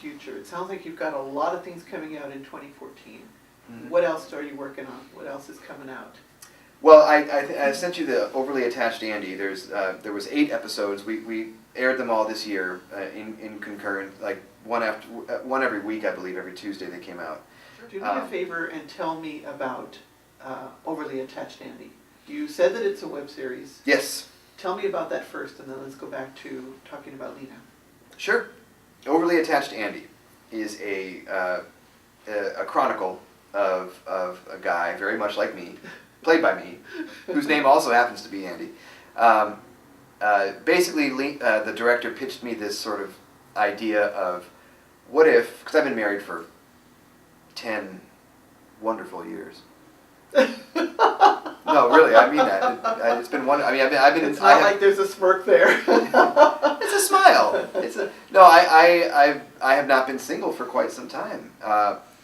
future? It sounds like you've got a lot of things coming out in 2014. Mm-hmm. What else are you working on? What else is coming out? Well, I sent you the Overly Attached Andy. There was 8 episodes. We aired them all this year in concurrent, like one every week, I believe. Every Tuesday they came out. Do me a favor and tell me about Overly Attached Andy. You said that it's a web series. Yes. Tell me about that first, and then let's go back to talking about Lena. Sure. Overly Attached Andy is a chronicle of a guy very much like me, played by me, whose name also happens to be Andy. Basically, the director pitched me this sort of idea of what if, because I've been married for 10 wonderful years. No, really, I mean that. It's been one. I mean, I've been. It's not like there's a smirk there. It's a smile. No. I have not been single for quite some time,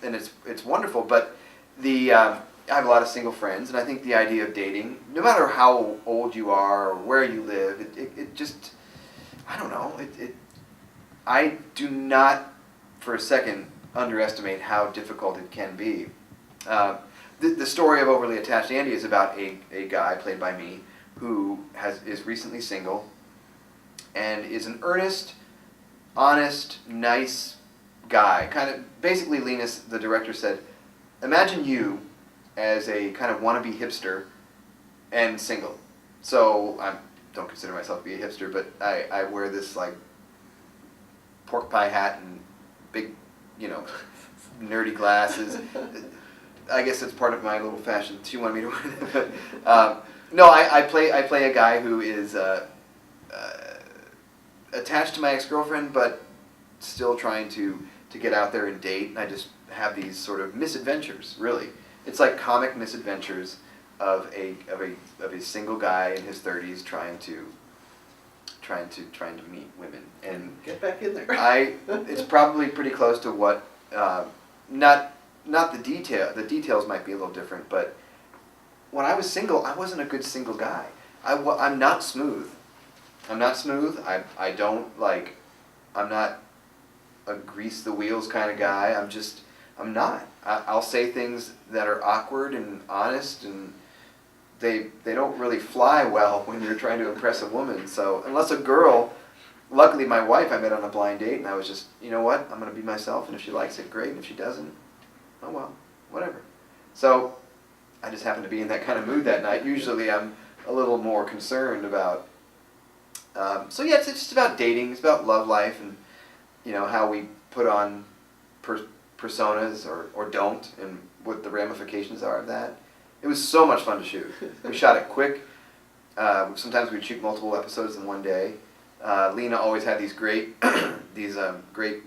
and it's wonderful. But I have a lot of single friends, and I think the idea of dating, no matter how old you are or where you live, it just, I don't know. I do not for a second underestimate how difficult it can be. The story of Overly Attached Andy is about a guy played by me who is recently single and is an earnest, honest, nice guy. Kind of basically, Linus, the director, said, imagine you as a kind of wannabe hipster and single. So I don't consider myself to be a hipster, but I wear this like pork pie hat and big, nerdy glasses. I guess it's part of my little fashion. She wanted me to wear it. But, no, I play a guy who is attached to my ex-girlfriend, but still trying to get out there and date. And I just have these sort of misadventures. Really, it's like comic misadventures of a single guy in his 30s trying to meet women. And get back in there. It's probably pretty close to what not the detail. The details might be a little different, but when I was single, I wasn't a good single guy. I'm not smooth. I'm not smooth. I'm not a grease the wheels kind of guy. I'm not. I'll say things that are awkward and honest, and they don't really fly well when you're trying to impress a woman. So unless a girl, luckily my wife I met on a blind date, and I was just, you know what, I'm going to be myself, and if she likes it, great, and if she doesn't, oh well, whatever. So I just happened to be in that kind of mood that night. Usually I'm a little more concerned about, so yeah, it's just about dating, it's about love life, and how we put on personas or don't, and what the ramifications are of that. It was so much fun to shoot. We shot it quick. Sometimes we'd shoot multiple episodes in one day. Lena always had these great great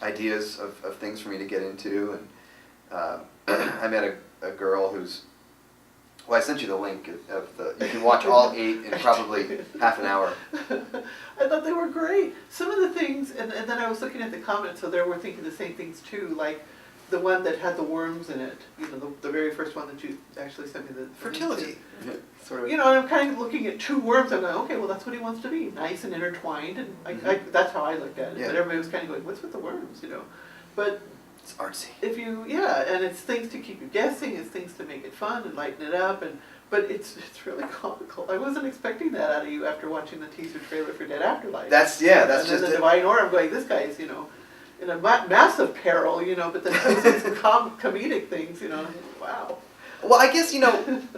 ideas of things for me to get into, and I met a girl who's, well, I sent you the link of you can watch all 8 in probably half an hour. I thought they were great. Some of the things, and then I was looking at the comments, so they were thinking the same things too, like the one that had the worms in it, the very first one that you actually sent me the fertility. Sort of, and I'm kind of looking at 2 worms. I'm like, okay, well, that's what he wants to be, nice and intertwined, and that's how I looked at it. Yeah. But everybody was kind of going, what's with the worms, But it's artsy. And it's things to keep you guessing, it's things to make it fun and lighten it up, but it's really comical. I wasn't expecting that out of you after watching the teaser trailer for Dead Afterlife. That's and just then the Divine Order. I'm going, this guy's in a massive peril, but then there's some comedic things, wow. Well, I guess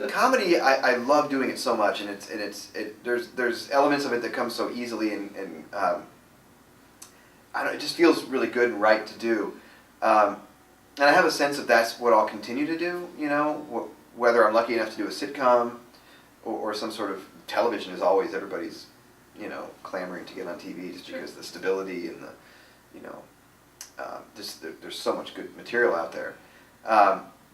comedy. I love doing it so much, and there's elements of it that come so easily, and I don't. It just feels really good and right to do, and I have a sense that that's what I'll continue to do. Whether I'm lucky enough to do a sitcom, or some sort of television is always everybody's, clamoring to get on TV just because the stability and the, there's so much good material out there.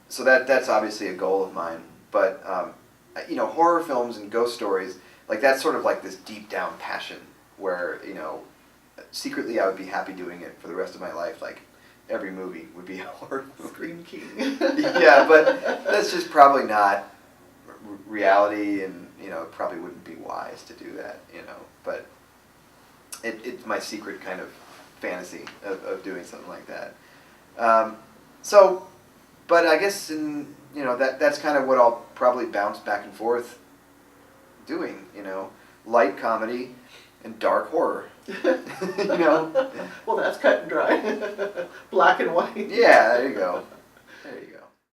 So that's obviously a goal of mine. But horror films and ghost stories, like that's sort of like this deep down passion where secretly I would be happy doing it for the rest of my life. Like every movie would be a horror movie. Scream King. Yeah, but that's just probably not reality, and it probably wouldn't be wise to do that. But it's my secret kind of fantasy of doing something like that. So, but I guess that's kind of what I'll probably bounce back and forth doing. Light comedy and dark horror. Well, that's cut and dry. Black and white. Yeah, there you go.